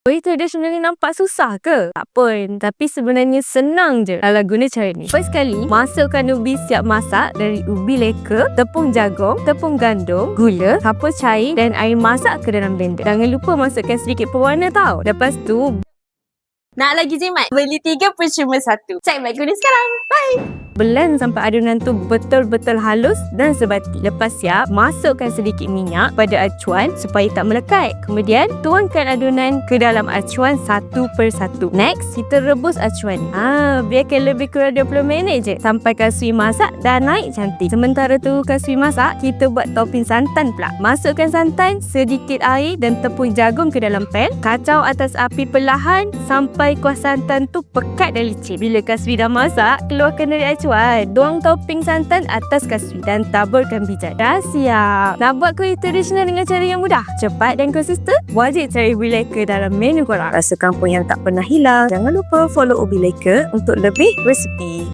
Kuih tradisional ni nampak susah ke? Tak pun, tapi sebenarnya senang je kalau guna cara ni. First kali, masukkan ubi siap masak dari ubi leka, tepung jagung, tepung gandum, gula, kapur cair dan air masak ke dalam blender. Jangan lupa masukkan sedikit pewarna tau. Lepas tu, nak lagi jimat? Beli 3 percuma 1. Cek baik guna sekarang. Bye! blend sampai adunan tu betul-betul halus dan sebati. Lepas siap, masukkan sedikit minyak pada acuan supaya tak melekat. Kemudian, tuangkan adunan ke dalam acuan satu persatu. Next, kita rebus acuan ni. Biarkan lebih kurang 20 minit je sampai kasui masak dah naik cantik. Sementara tu kasui masak, kita buat topping santan pula. Masukkan santan, sedikit air dan tepung jagung ke dalam pan. Kacau atas api perlahan sampai kuah santan tu pekat dan licin. Bila kasui dah masak, keluarkan dari acuan. Tuang topping santan atas kasui dan taburkan bijak. Dah siap. Nak buat kuih tradisional dengan cara yang mudah, cepat dan konsisten? Wajib cari Ubi Leka dalam menu korang. Rasa kampung yang tak pernah hilang. Jangan lupa follow Ubi Leka untuk lebih resipi.